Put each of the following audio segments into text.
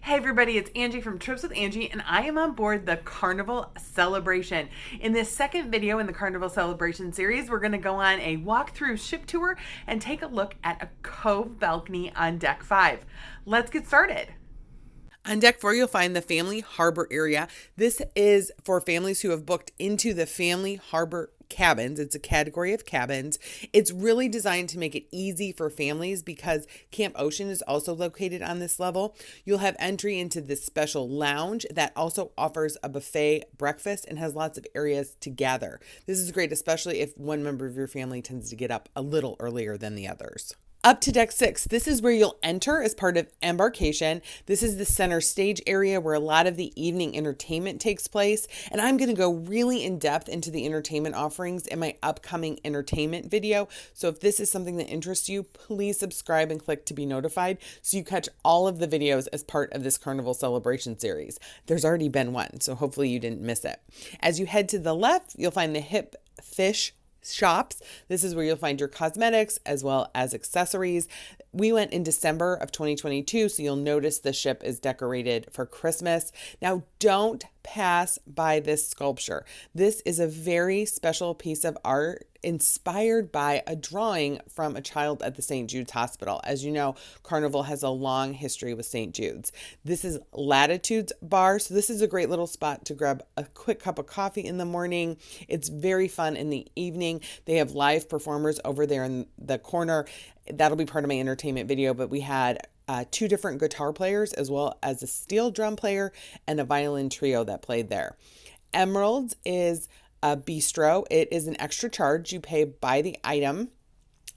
Hey everybody, it's Angie from Trips with Angie, and I am on board the Carnival Celebration. In this second video in the Carnival Celebration series, we're going to go on a walk-through ship tour and take a look at a Cove Balcony on Deck 5. Let's get started. On Deck 4, you'll find the Family Harbor area. This is for families who have booked into the Family Harbor cabins. It's a category of cabins. It's really designed to make it easy for families because Camp Ocean is also located on this level. You'll have entry into this special lounge that also offers a buffet breakfast and has lots of areas to gather. This is great, especially if one member of your family tends to get up a little earlier than the others. Up to Deck 6, this is where you'll enter as part of embarkation. This is the center stage area where a lot of the evening entertainment takes place. And I'm going to go really in depth into the entertainment offerings in my upcoming entertainment video. So if this is something that interests you, please subscribe and click to be notified so you catch all of the videos as part of this Carnival Celebration series. There's already been one, so hopefully you didn't miss it. As you head to the left, you'll find the Hip Fish shops. This is where you'll find your cosmetics as well as accessories. We went in December of 2022, so you'll notice the ship is decorated for Christmas. Now, don't pass by this sculpture. This is a very special piece of art inspired by a drawing from a child at the St. Jude's Hospital. As you know, Carnival has a long history with St. Jude's. This is Latitude's bar, so this is a great little spot to grab a quick cup of coffee in the morning. It's very fun in the evening. They have live performers over there in the corner. That'll be part of my entertainment video, but we had two different guitar players as well as a steel drum player and a violin trio that played there. Emerald's is a bistro. It is an extra charge. You pay by the item.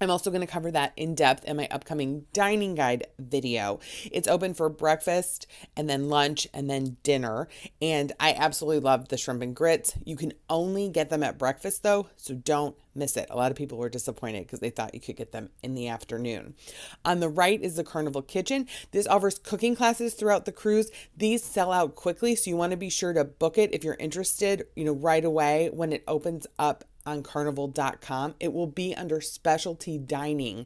I'm also going to cover that in depth in my upcoming dining guide video. It's open for breakfast and then lunch and then dinner. And I absolutely love the shrimp and grits. You can only get them at breakfast though, so don't miss it. A lot of people were disappointed because they thought you could get them in the afternoon. On the right is the Carnival Kitchen. This offers cooking classes throughout the cruise. These sell out quickly, so you want to be sure to book it if you're interested, right away when it opens up on carnival.com. It will be under specialty dining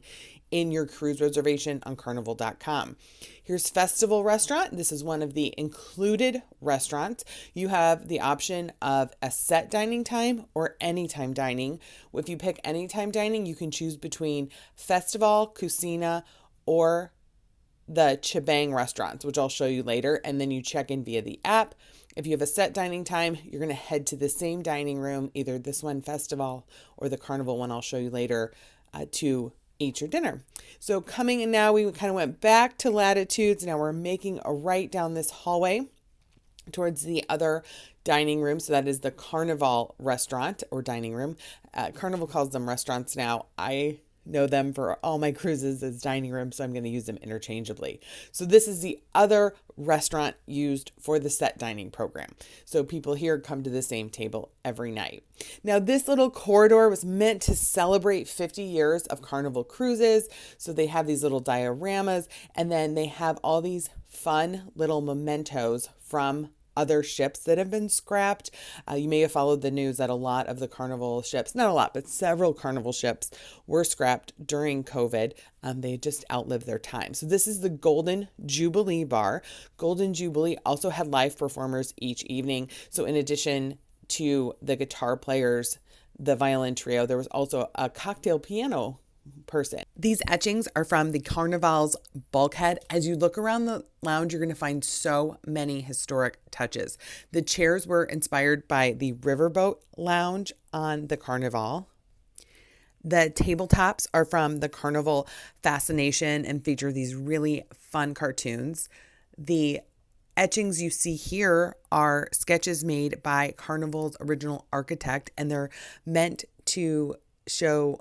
in your cruise reservation on carnival.com. Here's Festival Restaurant. This is one of the included restaurants. You have the option of a set dining time or anytime dining. If you pick anytime dining, you can choose between Festival, Cucina, or the Chibang restaurants, which I'll show you later, and then you check in via the app. If you have a set dining time, you're going to head to the same dining room, either this one, Festival, or the Carnival one I'll show you later, to eat your dinner. So coming in now, we kind of went back to Latitudes. Now we're making a right down this hallway towards the other dining room. So that is the Carnival restaurant or dining room. Carnival calls them restaurants now. I know them for all my cruises as dining rooms, so I'm going to use them interchangeably. So this is the other restaurant used for the set dining program. So people here come to the same table every night. Now this little corridor was meant to celebrate 50 years of Carnival cruises. So they have these little dioramas, and then they have all these fun little mementos from other ships that have been scrapped. You may have followed the news that a lot of the Carnival ships, not a lot, but several Carnival ships were scrapped during COVID. They just outlived their time. So this is the Golden Jubilee Bar. Golden Jubilee also had live performers each evening. So in addition to the guitar players, the violin trio, there was also a cocktail piano person. These etchings are from the Carnival's bulkhead. As you look around the lounge, you're going to find so many historic touches. The chairs were inspired by the riverboat lounge on the Carnival. The tabletops are from the Carnival Fascination and feature these really fun cartoons. The etchings you see here are sketches made by Carnival's original architect, and they're meant to show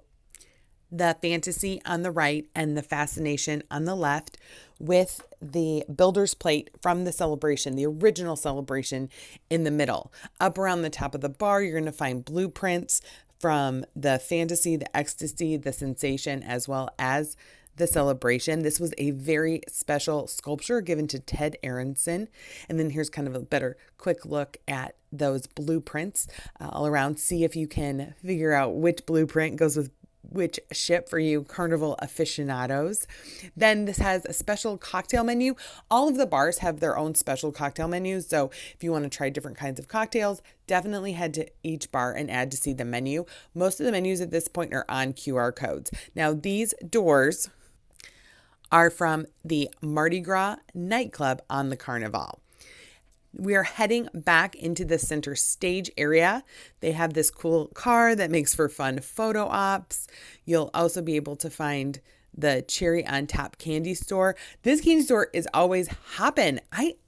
the fantasy on the right and the fascination on the left, with the builder's plate from the celebration, the original celebration, in the middle. Up around the top of the bar, you're going to find blueprints from the fantasy, the ecstasy, the sensation, as well as the celebration. This was a very special sculpture given to Ted Aronson. And then here's kind of a better quick look at those blueprints all around. See if you can figure out which blueprint goes with which ship for you Carnival aficionados. Then this has a special cocktail menu. All of the bars have their own special cocktail menus. So if you want to try different kinds of cocktails, definitely head to each bar and add to see the menu. Most of the menus at this point are on QR codes. Now these doors are from the Mardi Gras nightclub on the Carnival. We are heading back into the center stage area. They have this cool car that makes for fun photo ops. You'll also be able to find the cherry on top candy store. This candy store is always hopping.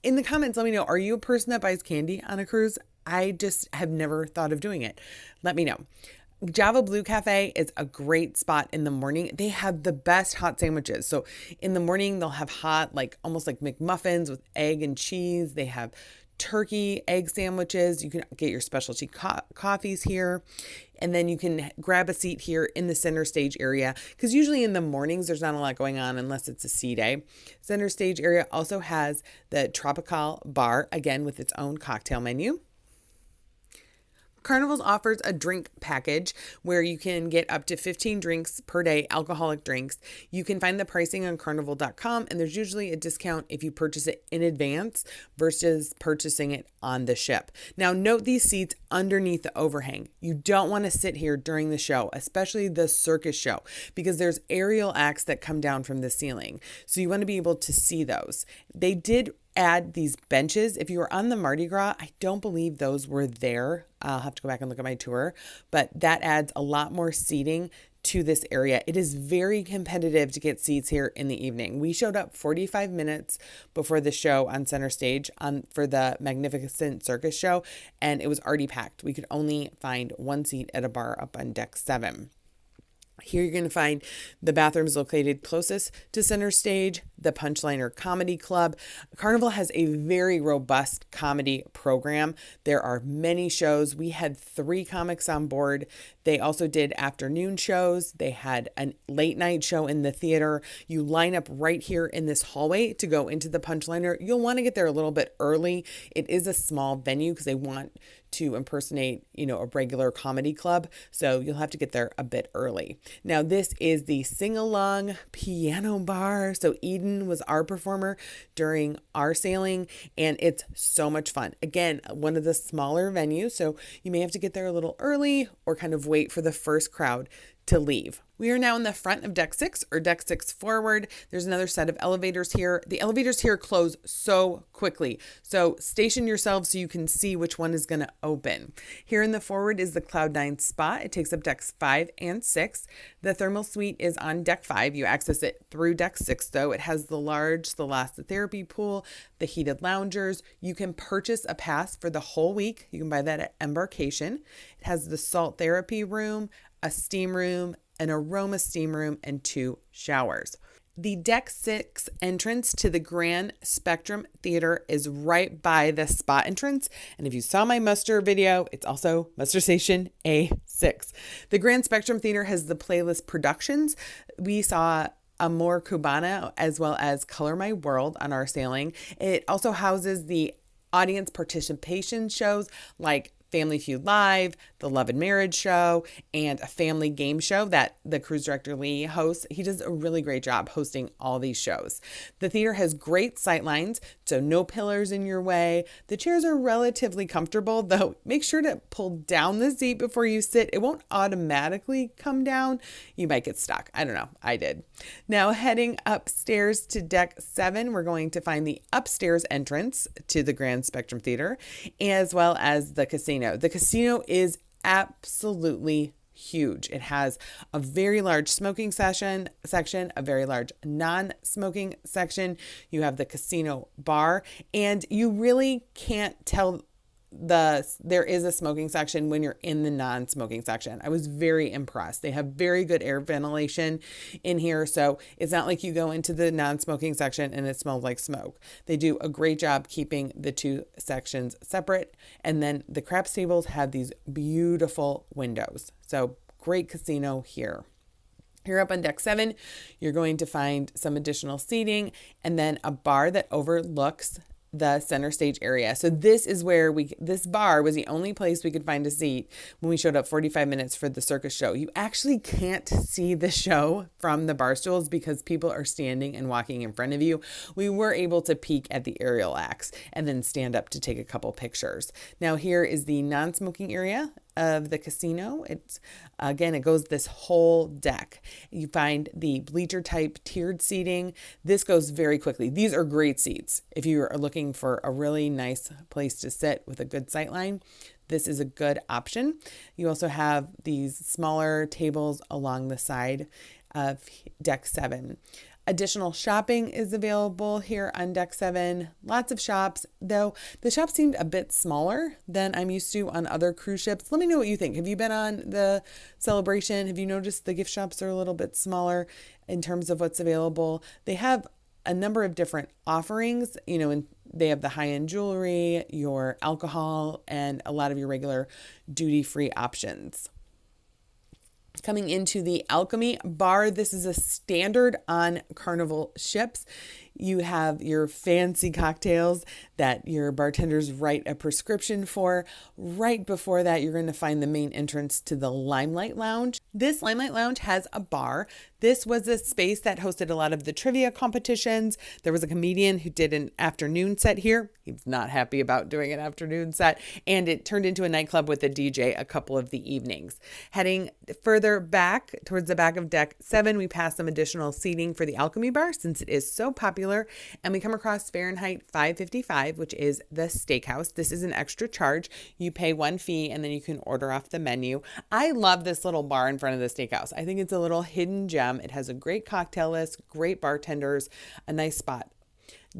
In the comments, let me know, are you a person that buys candy on a cruise? I just have never thought of doing it. Let me know. Java Blue Cafe is a great spot in the morning. They have the best hot sandwiches. So in the morning, they'll have hot, almost like McMuffins with egg and cheese. They have turkey egg sandwiches. You can get your specialty coffees here. And then you can grab a seat here in the center stage area, because usually in the mornings, there's not a lot going on unless it's a sea day. Center stage area also has the Tropical bar, again, with its own cocktail menu. Carnival's offers a drink package where you can get up to 15 drinks per day, alcoholic drinks. You can find the pricing on carnival.com, and there's usually a discount if you purchase it in advance versus purchasing it on the ship. Now, note these seats underneath the overhang. You don't want to sit here during the show, especially the circus show, because there's aerial acts that come down from the ceiling. So you want to be able to see those. They did add these benches. If you were on the Mardi Gras, I don't believe those were there. I'll have to go back and look at my tour, but that adds a lot more seating to this area. It is very competitive to get seats here in the evening. We showed up 45 minutes before the show on center stage for the Magnificent Circus show, and it was already packed. We could only find one seat at a bar up on deck 7. Here you're going to find the bathrooms located closest to center stage, the Punchliner Comedy Club. Carnival has a very robust comedy program. There are many shows. We had 3 comics on board. They also did afternoon shows. They had a late night show in the theater. You line up right here in this hallway to go into the Punchliner. You'll want to get there a little bit early. It is a small venue because they want to impersonate, a regular comedy club. So you'll have to get there a bit early. Now, this is the sing-along piano bar. So Eden was our performer during our sailing, and it's so much fun. Again, one of the smaller venues, so you may have to get there a little early or kind of wait for the first crowd to leave. We are now in the front of deck 6, or deck 6 forward. There's another set of elevators here. The elevators here close so quickly, so station yourself so you can see which one is going to open. Here in the forward is the Cloud9 Spa. It takes up decks 5 and 6. The thermal suite is on deck 5. You access it through deck 6, though. It has the large thalassotherapy pool, the heated loungers. You can purchase a pass for the whole week. You can buy that at Embarkation. It has the salt therapy room, a steam room, an aroma steam room, and 2 showers. The deck 6 entrance to the Grand Spectrum Theater is right by the spa entrance. And if you saw my muster video, it's also muster station A6. The Grand Spectrum Theater has the playlist productions. We saw Amor Cubana as well as Color My World on our sailing. It also houses the audience participation shows like Family Feud Live, the Love and Marriage show, and a family game show that the cruise director Lee hosts. He does a really great job hosting all these shows. The theater has great sight lines, so no pillars in your way. The chairs are relatively comfortable, though make sure to pull down the seat before you sit. It won't automatically come down. You might get stuck. I don't know. I did. Now heading upstairs to deck 7, we're going to find the upstairs entrance to the Grand Spectrum Theater, as well as the casino. The casino is absolutely huge. It has a very large smoking section, a very large non-smoking section. You have the casino bar, and you really can't tell there is a smoking section when you're in the non-smoking section. I was very impressed. They have very good air ventilation in here, so it's not like you go into the non-smoking section and it smells like smoke. They do a great job keeping the 2 sections separate, and then the craps tables have these beautiful windows. So great casino here. Here up on deck 7, you're going to find some additional seating and then a bar that overlooks the center stage area. So this is where this bar was the only place we could find a seat when we showed up 45 minutes for the circus show. You actually can't see the show from the bar stools because people are standing and walking in front of you. We were able to peek at the aerial acts and then stand up to take a couple pictures. Now here is the non-smoking area of the casino. It's again, it goes this whole deck. You find the bleacher type tiered seating. This goes very quickly. These are great seats. If you are looking for a really nice place to sit with a good sight line, this is a good option. You also have these smaller tables along the side of deck 7. Additional shopping is available here on deck 7. Lots of shops, though the shop seemed a bit smaller than I'm used to on other cruise ships. Let me know what you think. Have you been on the Celebration? Have you noticed the gift shops are a little bit smaller in terms of what's available? They have a number of different offerings, and they have the high-end jewelry, your alcohol, and a lot of your regular duty-free options. Coming into the Alchemy bar, this is a standard on Carnival ships. You have your fancy cocktails that your bartenders write a prescription for. Right before that, you're going to find the main entrance to the Limelight Lounge. This Limelight Lounge has a bar. This was a space that hosted a lot of the trivia competitions. There was a comedian who did an afternoon set here. He was not happy about doing an afternoon set, and it turned into a nightclub with a DJ a couple of the evenings. Heading further back towards the back of deck 7, we pass some additional seating for the Alchemy bar since it is so popular, and we come across Fahrenheit 555, which is the steakhouse. This is an extra charge. You pay one fee and then you can order off the menu. I love this little bar in front of the steakhouse. I think it's a little hidden gem. It has a great cocktail list, great bartenders, a nice spot.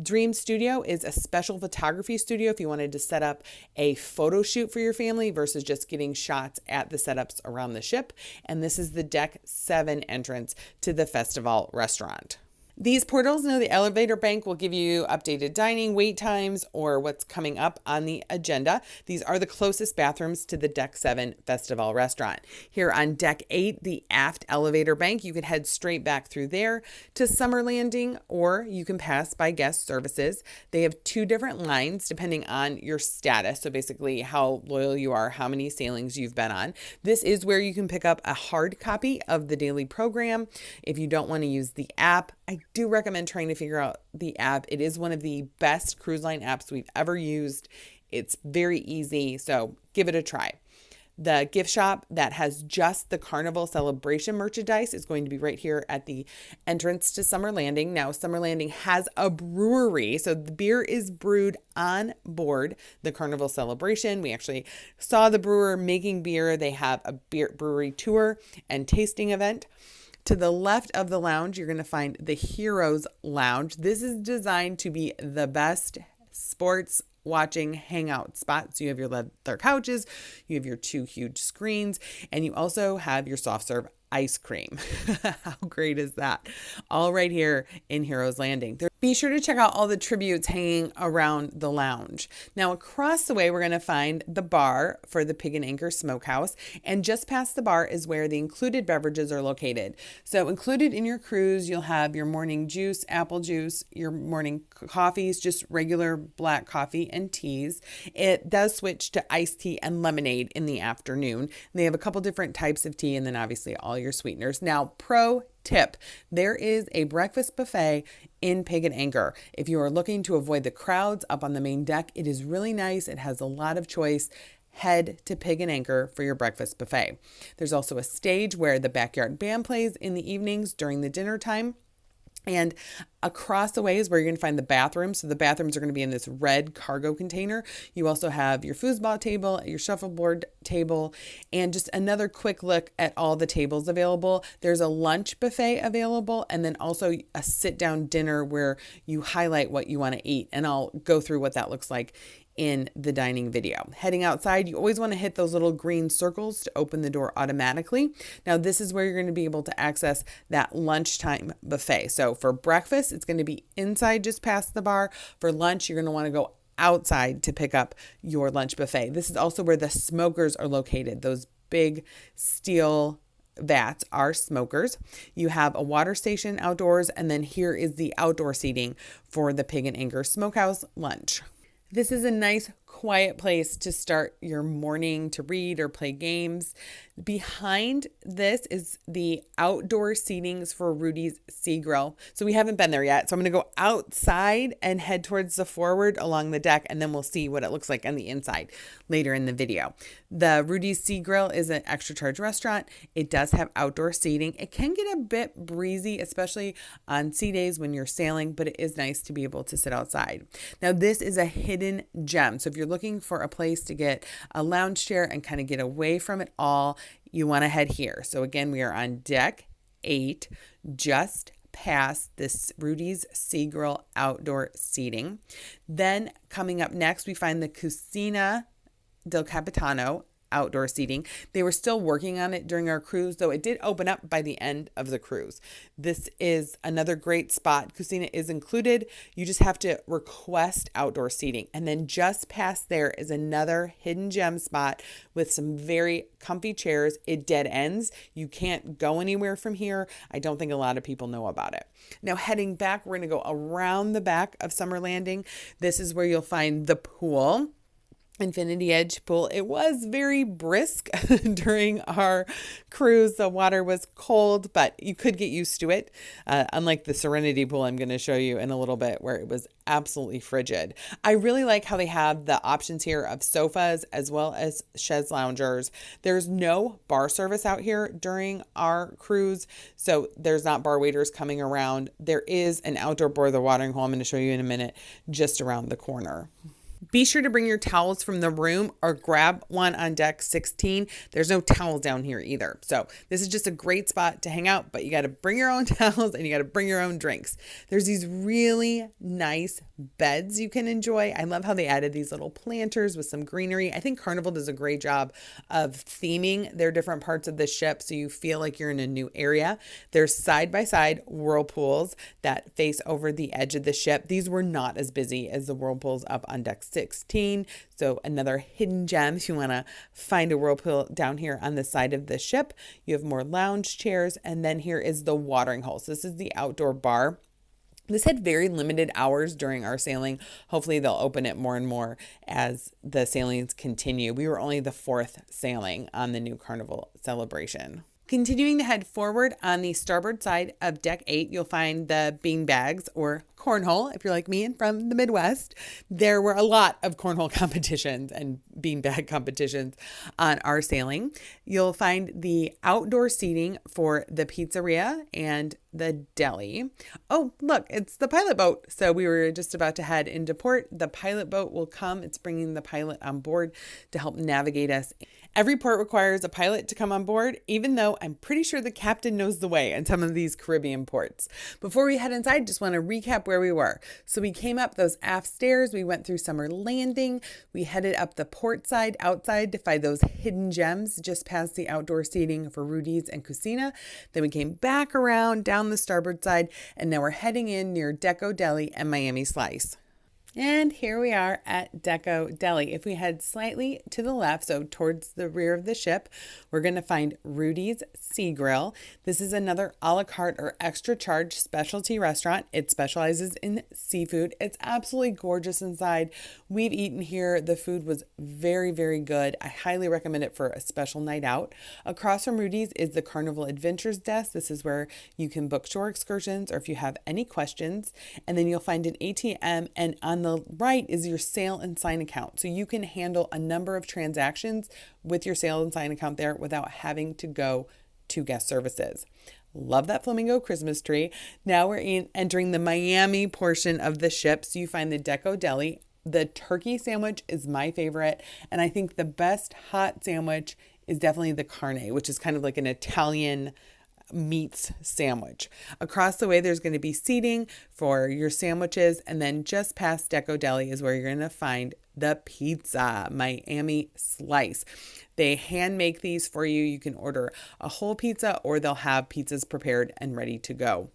Dream Studio is a special photography studio if you wanted to set up a photo shoot for your family versus just getting shots at the setups around the ship. And this is the deck 7 entrance to the festival restaurant. These portals near the elevator bank will give you updated dining, wait times, or what's coming up on the agenda. These are the closest bathrooms to the Deck 7 Festival restaurant. Here on Deck 8, the aft elevator bank, you could head straight back through there to Summer Landing, or you can pass by guest services. They have 2 different lines depending on your status. So basically how loyal you are, how many sailings you've been on. This is where you can pick up a hard copy of the daily program. If you don't want to use the app, I do recommend trying to figure out the app. It is one of the best cruise line apps we've ever used. It's very easy, so give it a try. The gift shop that has just the Carnival Celebration merchandise is going to be right here at the entrance to Summer Landing. Now, Summer Landing has a brewery, so the beer is brewed on board the Carnival Celebration. We actually saw the brewer making beer. They have a brewery tour and tasting event. To the left of the lounge, you're going to find the Heroes Lounge. This is designed to be the best sports watching hangout spot. So you have your leather couches, you have your 2 huge screens, and you also have your soft serve ice cream. How great is that? All right here in Heroes Landing. Be sure to check out all the tributes hanging around the lounge. Now, across the way, we're going to find the bar for the Pig and Anchor Smokehouse. And just past the bar is where the included beverages are located. So included in your cruise, you'll have your morning juice, apple juice, your morning coffees, just regular black coffee and teas. It does switch to iced tea and lemonade in the afternoon. And they have a couple different types of tea and then obviously all your sweeteners. Now, pro tip, there is a breakfast buffet in Pig and Anchor. If you are looking to avoid the crowds up on the main deck, it is really nice. It has a lot of choice. Head to Pig and Anchor for your breakfast buffet. There's also a stage where the backyard band plays in the evenings during the dinner time. And across the way is where you're going to find the bathrooms. So the bathrooms are going to be in this red cargo container. You also have your foosball table, your shuffleboard table, and just another quick look at all the tables available. There's a lunch buffet available, and then also a sit-down dinner where you highlight what you want to eat. And I'll go through what that looks like in the dining video. Heading outside, you always want to hit those little green circles to open the door automatically. Now, this is where you're going to be able to access that lunchtime buffet. So for breakfast, it's going to be inside just past the bar. For lunch, you're going to want to go outside to pick up your lunch buffet. This is also where the smokers are located, those big steel vats are smokers. You have a water station outdoors, and then here is the outdoor seating for the Pig and Anchor Smokehouse lunch. This is a nice, quiet place to start your morning to read or play games. Behind this is the outdoor seatings for Rudy's Sea Grill. So we haven't been there yet. So I'm going to go outside and head towards the forward along the deck, and then we'll see what it looks like on the inside later in the video. The Rudy's Sea Grill is an extra charge restaurant. It does have outdoor seating. It can get a bit breezy, especially on sea days when you're sailing, but it is nice to be able to sit outside. Now, this is a hidden gem. So if you're looking for a place to get a lounge chair and kind of get away from it all, you want to head here. So again, we are on deck 8, just past this Rudy's Sea Grill outdoor seating. Then coming up next, we find the Cucina del Capitano outdoor seating. They were still working on it during our cruise, though it did open up by the end of the cruise. This is another great spot. Cucina is included. You just have to request outdoor seating. And then just past there is another hidden gem spot with some very comfy chairs. It dead ends. You can't go anywhere from here. I don't think a lot of people know about it. Now heading back, we're going to go around the back of Summer Landing. This is where you'll find the pool. Infinity Edge pool. It was very brisk during our cruise. The water was cold, but you could get used to it. Unlike the Serenity pool I'm going to show you in a little bit, where it was absolutely frigid. I really like how they have the options here of sofas as well as chaise loungers. There's no bar service out here during our cruise, so there's not bar waiters coming around. There is an outdoor bar, the watering hole I'm going to show you in a minute, just around the corner. Be sure to bring your towels from the room or grab one on deck 16. There's no towels down here either. So this is just a great spot to hang out, but you got to bring your own towels and you got to bring your own drinks. There's these really nice beds you can enjoy. I love how they added these little planters with some greenery. I think Carnival does a great job of theming their different parts of the ship so you feel like you're in a new area. There's side-by-side whirlpools that face over the edge of the ship. These were not as busy as the whirlpools up on deck 16. So another hidden gem if you want to find a whirlpool down here on the side of the ship. You have more lounge chairs, and then here is the watering hole. So this is the outdoor bar. This had very limited hours during our sailing. Hopefully they'll open it more and more as the sailings continue. We were only the 4th sailing on the new Carnival Celebration. Continuing to head forward on the starboard side of deck 8, you'll find the bean bags or cornhole. If you're like me and from the Midwest, there were a lot of cornhole competitions and beanbag competitions on our sailing. You'll find the outdoor seating for the pizzeria and the deli. Oh, look, it's the pilot boat. So we were just about to head into port. The pilot boat will come. It's bringing the pilot on board to help navigate us. Every port requires a pilot to come on board, even though I'm pretty sure the captain knows the way in some of these Caribbean ports. Before we head inside, just want to recap where we were. So we came up those aft stairs. We went through Summer Landing. We headed up the port side outside to find those hidden gems just past the outdoor seating for Rudy's and Cucina. Then we came back around down the starboard side, and now we're heading in near Deco Deli and Miami Slice. And here we are at Deco Deli. If we head slightly to the left, so towards the rear of the ship, we're going to find Rudy's Sea Grill. This is another a la carte or extra charge specialty restaurant. It specializes in seafood. It's absolutely gorgeous inside. We've eaten here. The food was very, very good. I highly recommend it for a special night out. Across from Rudy's is the Carnival Adventures desk. This is where you can book shore excursions or if you have any questions. And then you'll find an ATM, and on the right is your sale and sign account. So you can handle a number of transactions with your sale and sign account there without having to go to guest services. Love that flamingo Christmas tree. Now we're entering the Miami portion of the ship. So you find the Deco Deli. The turkey sandwich is my favorite. And I think the best hot sandwich is definitely the carne, which is kind of like an Italian meats sandwich. Across the way, there's going to be seating for your sandwiches. And then just past Deco Deli is where you're going to find the pizza, Miami Slice. They hand make these for you. You can order a whole pizza or they'll have pizzas prepared and ready to go.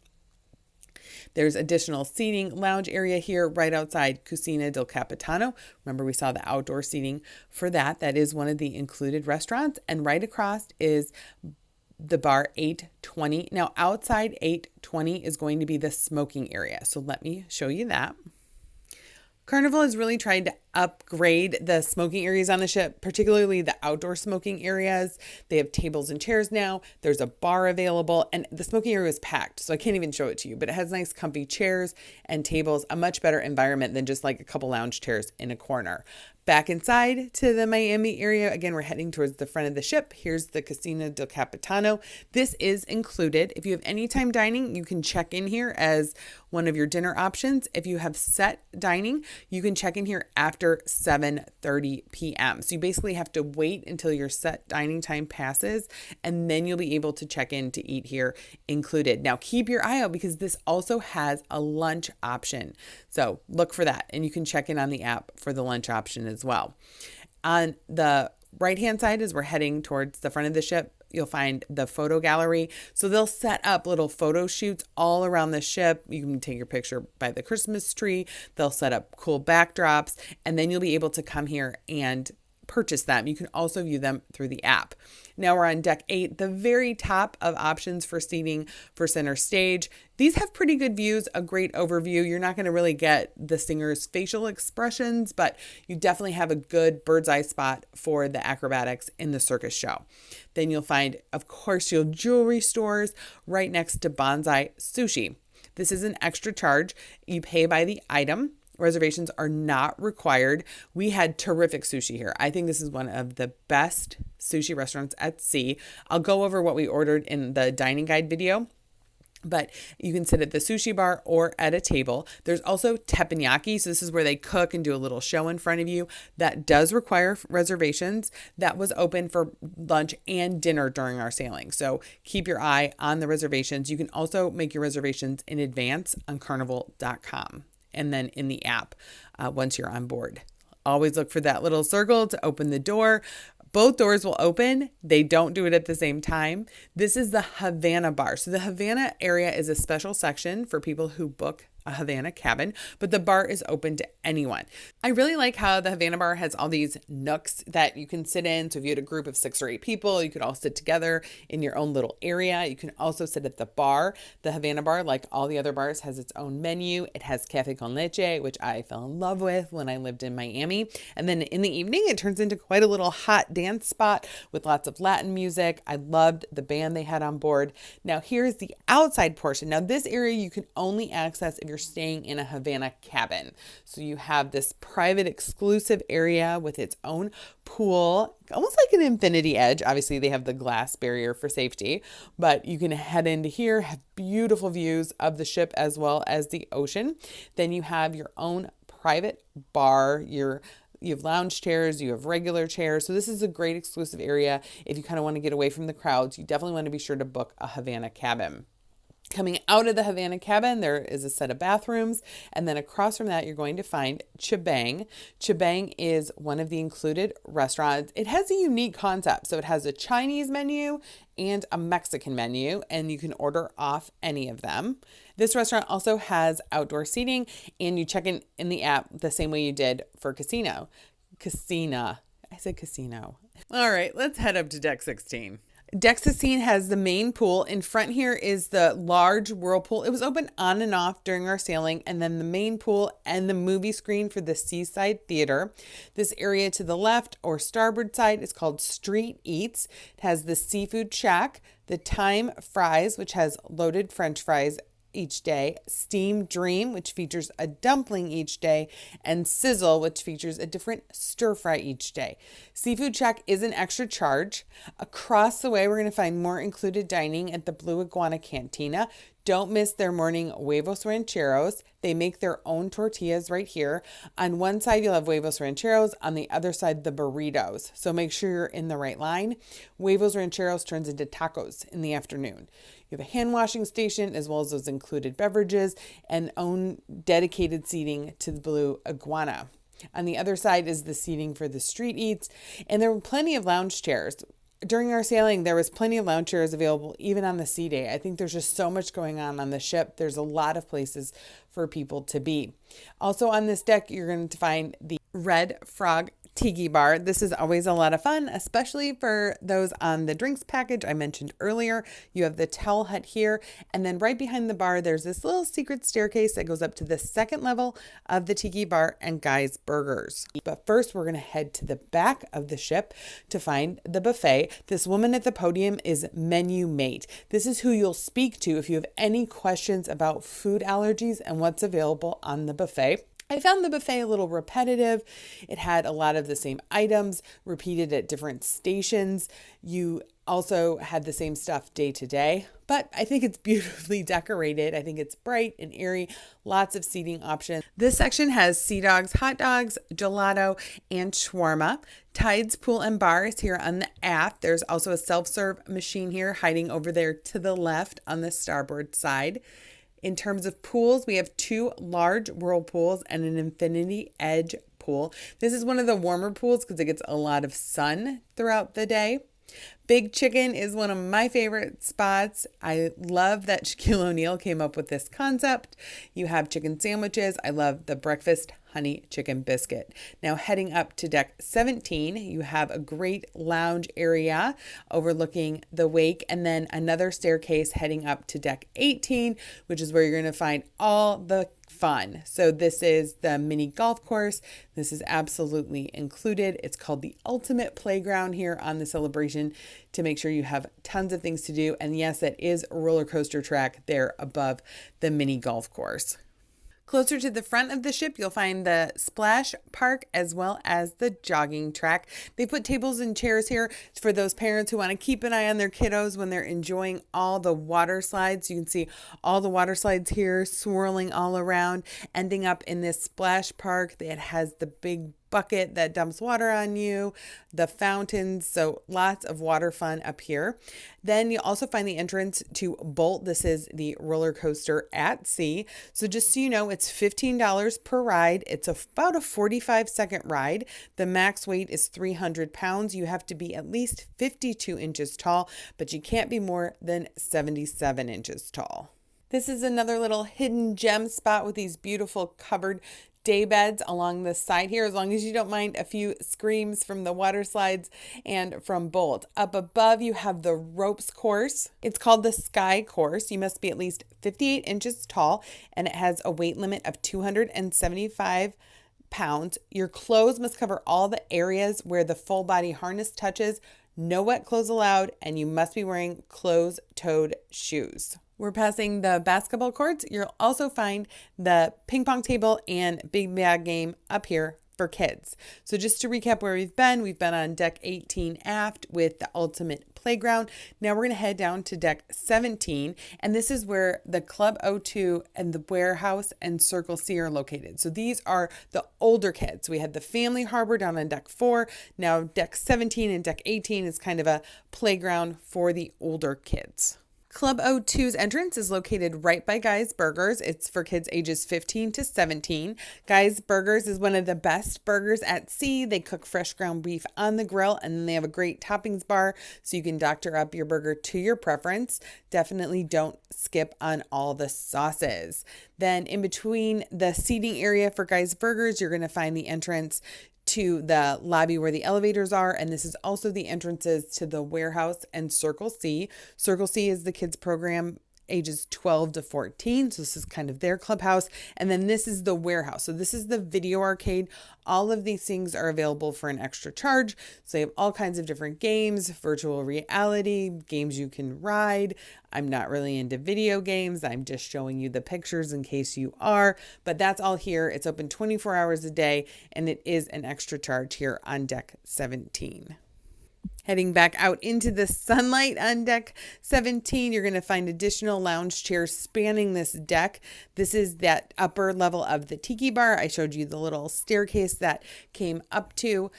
There's additional seating lounge area here right outside Cucina del Capitano. Remember, we saw the outdoor seating for that. That is one of the included restaurants. And right across is the bar 820. Now outside 820 is going to be the smoking area. So let me show you that. Carnival has really tried to upgrade the smoking areas on the ship, particularly the outdoor smoking areas. They have tables and chairs now. There's a bar available, and the smoking area is packed, so I can't even show it to you, but it has nice comfy chairs and tables, a much better environment than just like a couple lounge chairs in a corner. Back inside to the Miami area, again, we're heading towards the front of the ship. Here's the Casino del Capitano. This is included. If you have anytime dining, you can check in here as one of your dinner options. If you have set dining, you can check in here after 7:30 p.m. So you basically have to wait until your set dining time passes, and then you'll be able to check in to eat here included. Now, keep your eye out because this also has a lunch option. So look for that, and you can check in on the app for the lunch option as well. On the right-hand side, as we're heading towards the front of the ship, you'll find the photo gallery. So they'll set up little photo shoots all around the ship. You can take your picture by the Christmas tree. They'll set up cool backdrops, and then you'll be able to come here and purchase them. You can also view them through the app. Now we're on deck 8, the very top of options for seating for center stage. These have pretty good views, a great overview. You're not going to really get the singer's facial expressions, but you definitely have a good bird's eye spot for the acrobatics in the circus show. Then you'll find, of course, your jewelry stores right next to Bonsai Sushi. This is an extra charge. You pay by the item. Reservations are not required. We had terrific sushi here. I think this is one of the best sushi restaurants at sea. I'll go over what we ordered in the dining guide video, but you can sit at the sushi bar or at a table. There's also teppanyaki. So this is where they cook and do a little show in front of you. That does require reservations. That was open for lunch and dinner during our sailing. So keep your eye on the reservations. You can also make your reservations in advance on carnival.com. and then in the app once you're on board. Always look for that little circle to open the door. Both doors will open. They don't do it at the same time. This is the Havana bar. So the Havana area is a special section for people who book a Havana cabin, but the bar is open to anyone. I really like how the Havana bar has all these nooks that you can sit in. So if you had a group of 6 or 8 people, you could all sit together in your own little area. You can also sit at the bar. The Havana bar, like all the other bars, has its own menu. It has cafe con leche, which I fell in love with when I lived in Miami. And then in the evening, it turns into quite a little hot dance spot with lots of Latin music. I loved the band they had on board. Now here's the outside portion. Now this area you can only access if you're staying in a Havana cabin. So you have this private exclusive area with its own pool, almost like an infinity edge. Obviously they have the glass barrier for safety, but you can head into here, have beautiful views of the ship as well as the ocean. Then you have your own private bar, you have lounge chairs, you have regular chairs. So this is a great exclusive area. If you kind of want to get away from the crowds, you definitely want to be sure to book a Havana cabin. Coming out of the Havana cabin, there is a set of bathrooms, and then across from that, you're going to find Chibang. Chibang is one of the included restaurants. It has a unique concept. So it has a Chinese menu and a Mexican menu, and you can order off any of them. This restaurant also has outdoor seating, and you check in the app the same way you did for Casino. I said casino. All right, let's head up to deck 16. Deck 16 has the main pool. In front here is the large whirlpool. It was open on and off during our sailing, and then the main pool and the movie screen for the Seaside Theater. This area to the left or starboard side is called Street Eats. It has the Seafood Shack, the Time Fries, which has loaded French fries each day, Steam Dream, which features a dumpling each day, and Sizzle, which features a different stir fry each day. Seafood Shack is an extra charge. Across the way, we're going to find more included dining at the Blue Iguana Cantina. Don't miss their morning huevos rancheros. They make their own tortillas right here. On one side, you'll have huevos rancheros. On the other side, the burritos. So make sure you're in the right line. Huevos rancheros turns into tacos in the afternoon. You have a hand washing station as well as those included beverages and own dedicated seating to the Blue Iguana. On the other side is the seating for the Street Eats, and there were plenty of lounge chairs. During our sailing, there was plenty of lounge chairs available even on the sea day. I think there's just so much going on the ship. There's a lot of places for people to be. Also on this deck, you're going to find the Red Frog tiki bar. This is always a lot of fun, especially for those on the drinks package I mentioned earlier. You have the towel hut here, and then right behind the bar, there's this little secret staircase that goes up to the second level of the tiki bar and Guy's Burgers. But first, we're going to head to the back of the ship to find the buffet. This woman at the podium is Menu Mate. This is who you'll speak to if you have any questions about food allergies and what's available on the buffet. I found the buffet a little repetitive. It had a lot of the same items repeated at different stations. You also had the same stuff day to day, but I think it's beautifully decorated. I think it's bright and airy, lots of seating options. This section has sea dogs, hot dogs, gelato, and shawarma. Tides Pool and Bar is here on the aft. There's also a self-serve machine here hiding over there to the left on the starboard side. In terms of pools, we have 2 large whirlpools and an infinity edge pool. This is one of the warmer pools because it gets a lot of sun throughout the day. Big Chicken is one of my favorite spots. I love that Shaquille O'Neal came up with this concept. You have chicken sandwiches. I love the breakfast honey chicken biscuit. Now heading up to deck 17, you have a great lounge area overlooking the wake, and then another staircase heading up to deck 18, which is where you're going to find all the fun. So this is the mini golf course. This is absolutely included. It's called the Ultimate Playground here on the Celebration to make sure you have tons of things to do. And yes, that is a roller coaster track there above the mini golf course. Closer to the front of the ship, you'll find the splash park as well as the jogging track. They put tables and chairs here for those parents who want to keep an eye on their kiddos when they're enjoying all the water slides. You can see all the water slides here swirling all around, ending up in this splash park that has the big bucket that dumps water on you, the fountains, so lots of water fun up here. Then you also find the entrance to Bolt. This is the roller coaster at sea. So just so you know, it's $15 per ride. It's about a 45-second ride. The max weight is 300 pounds. You have to be at least 52 inches tall, but you can't be more than 77 inches tall. This is another little hidden gem spot with these beautiful covered day beds along the side here, as long as you don't mind a few screams from the water slides and from Bolt. Up above, you have the ropes course. It's called the Sky Course. You must be at least 58 inches tall, and it has a weight limit of 275 pounds. Your clothes must cover all the areas where the full body harness touches. No wet clothes allowed, and you must be wearing closed-toed shoes. We're passing the basketball courts. You'll also find the ping pong table and big bag game up here for kids. So just to recap where we've been on deck 18 aft with the Ultimate Playground. Now we're going to head down to deck 17, and this is where the Club O2 and the Warehouse and Circle C are located. So these are the older kids. We had the Family Harbor down on deck 4. Now deck 17 and deck 18 is kind of a playground for the older kids. Club O2's entrance is located right by Guy's Burgers. It's for kids ages 15 to 17. Guy's Burgers is one of the best burgers at sea. They cook fresh ground beef on the grill, and then they have a great toppings bar so you can doctor up your burger to your preference. Definitely don't skip on all the sauces. Then in between the seating area for Guy's Burgers, you're going to find the entrance to the lobby where the elevators are, and this is also the entrances to the Warehouse and Circle C. Circle C is the kids program ages 12 to 14, so this is kind of their clubhouse. And then this is the Warehouse, so this is the video arcade. All of these things are available for an extra charge, so they have all kinds of different games, virtual reality games you can ride. I'm not really into video games. I'm just showing you the pictures in case you are, but that's all here. It's open 24 hours a day, and it is an extra charge here on deck 17. Heading back out into the sunlight on deck 17, you're going to find additional lounge chairs spanning this deck. This is that upper level of the tiki bar. I showed you the little staircase that came up to.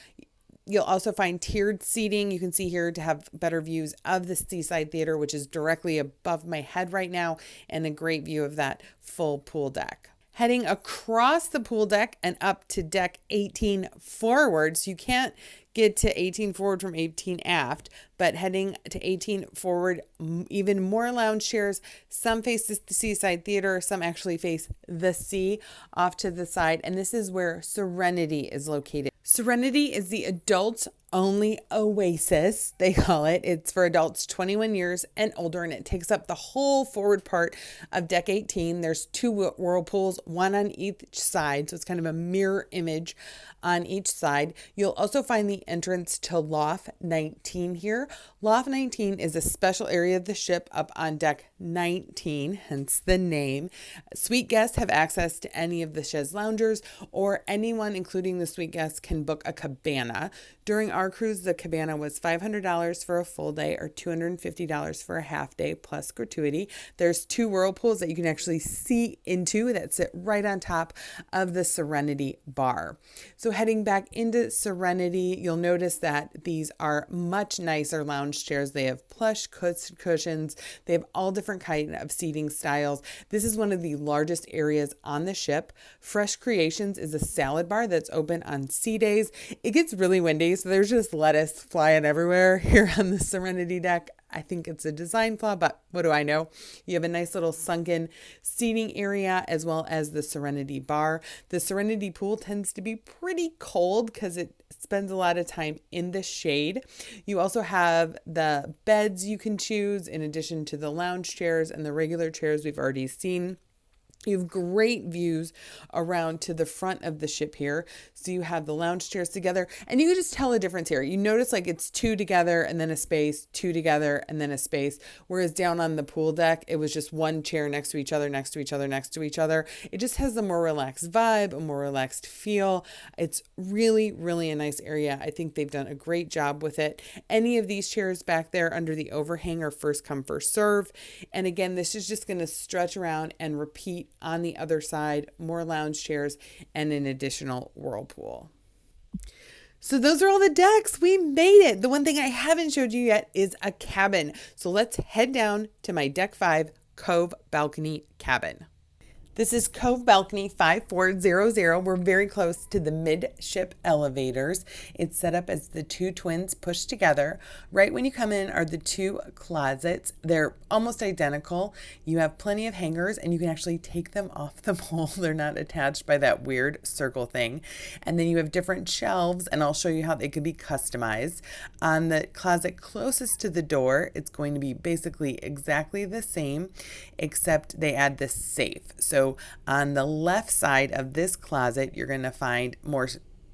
You'll also find tiered seating. You can see here to have better views of the Seaside Theater, which is directly above my head right now, and a great view of that full pool deck. Heading across the pool deck and up to deck 18 forward. So you can't get to 18 forward from 18 aft, but heading to 18 forward, even more lounge chairs. Some face the Seaside Theater, some actually face the sea off to the side. And this is where Serenity is located. Serenity is the adults only oasis, they call it. It's for adults 21 years and older, and it takes up the whole forward part of deck 18. There's 2 whirlpools, one on each side, so it's kind of a mirror image on each side. You'll also find the entrance to Loft 19 here. Loft 19 is a special area of the ship up on deck 19, hence the name. Suite guests have access to any of the chaise loungers, or anyone, including the suite guests, can book a cabana. During our cruise, the cabana was $500 for a full day or $250 for a half day plus gratuity. There's 2 whirlpools that you can actually see into that sit right on top of the Serenity bar. So heading back into Serenity, you'll notice that these are much nicer lounge chairs. They have plush cushions. They have all different kinds of seating styles. This is one of the largest areas on the ship. Fresh Creations is a salad bar that's open on sea days. It gets really windy, so there's just lettuce flying everywhere here on the Serenity deck. I think it's a design flaw, but what do I know? You have a nice little sunken seating area as well as the Serenity bar. The Serenity pool tends to be pretty cold because it spends a lot of time in the shade. You also have the beds you can choose in addition to the lounge chairs and the regular chairs we've already seen. You have great views around to the front of the ship here. So you have the lounge chairs together, and you can just tell a difference here. You notice like it's 2 together and then a space, 2 together and then a space. Whereas down on the pool deck, it was just 1 chair next to each other, next to each other, next to each other. It just has a more relaxed vibe, a more relaxed feel. It's really, really a nice area. I think they've done a great job with it. Any of these chairs back there under the overhang are first come, first serve. And again, this is just going to stretch around and repeat on the other side, more lounge chairs and an additional whirlpool. So those are all the decks. We made it. The one thing I haven't showed you yet is a cabin. So let's head down to my deck 5 Cove Balcony cabin. This is Cove Balcony 5400. We're very close to the midship elevators. It's set up as the 2 twins pushed together. Right when you come in are the 2 closets. They're almost identical. You have plenty of hangers, and you can actually take them off the pole. They're not attached by that weird circle thing. And then you have different shelves, and I'll show you how they can be customized. On the closet closest to the door, it's going to be basically exactly the same, except they add this safe. So on the left side of this closet, you're going to find more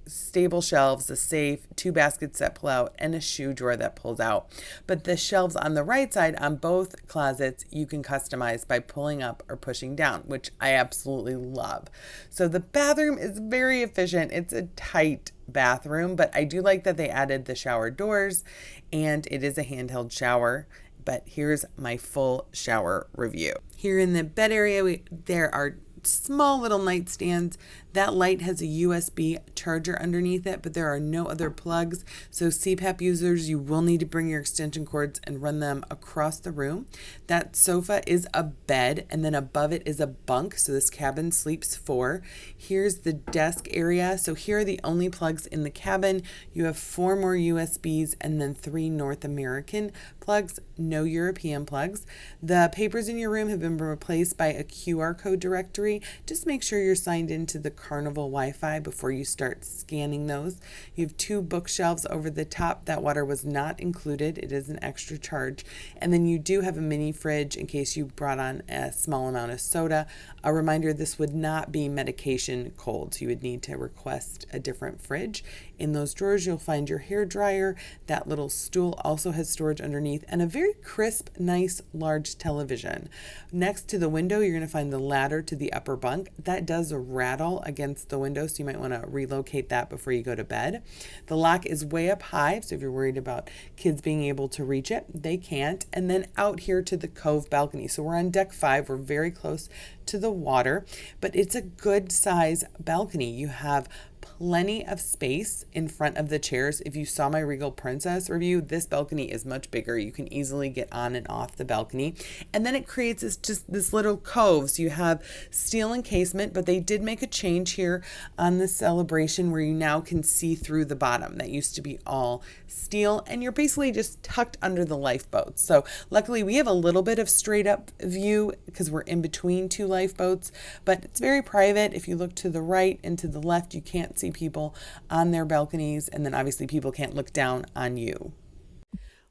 stable shelves, a safe, 2 baskets that pull out, and a shoe drawer that pulls out. But the shelves on the right side on both closets, you can customize by pulling up or pushing down, which I absolutely love. So the bathroom is very efficient. It's a tight bathroom, but I do like that they added the shower doors, and it is a handheld shower. But here's my full shower review. Here in the bed area, there are small little nightstands. That light has a USB charger underneath it, but there are no other plugs. So CPAP users, you will need to bring your extension cords and run them across the room. That sofa is a bed, and then above it is a bunk. So this cabin sleeps 4. Here's the desk area. So here are the only plugs in the cabin. You have 4 more USBs and then 3 North American plugs, no European plugs. The papers in your room have been replaced by a QR code directory. Just make sure you're signed into the Carnival Wi-Fi before you start scanning those. You have 2 bookshelves over the top. That water was not included. It is an extra charge. And then you do have a mini fridge in case you brought on a small amount of soda. A reminder, this would not be medication cold. So you would need to request a different fridge. In those drawers, you'll find your hair dryer. That little stool also has storage underneath and a very crisp, nice, large television. Next to the window, you're going to find the ladder to the upper bunk. That does rattle against the window, so you might want to relocate that before you go to bed. The lock is way up high, so if you're worried about kids being able to reach it, they can't. And then out here to the Cove Balcony. So we're on deck 5. We're very close to the water, but it's a good size balcony. You have plenty of space in front of the chairs. If you saw my Regal Princess review, this balcony is much bigger. You can easily get on and off the balcony. And then it creates this little cove. So you have steel encasement, but they did make a change here on the Celebration where you now can see through the bottom. That used to be all steel, and you're basically just tucked under the lifeboats. So luckily we have a little bit of straight up view because we're in between two lifeboats, but it's very private. If you look to the right and to the left, you can't see people on their balconies, and then obviously people can't look down on you.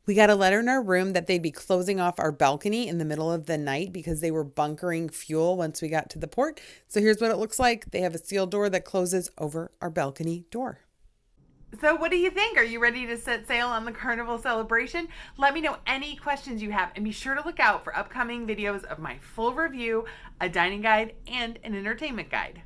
We got a letter in our room that they'd be closing off our balcony in the middle of the night because they were bunkering fuel once we got to the port. So here's what it looks like. They have a steel door that closes over our balcony door. So what do you think? Are you ready to set sail on the Carnival Celebration? Let me know any questions you have, and be sure to look out for upcoming videos of my full review, a dining guide, and an entertainment guide.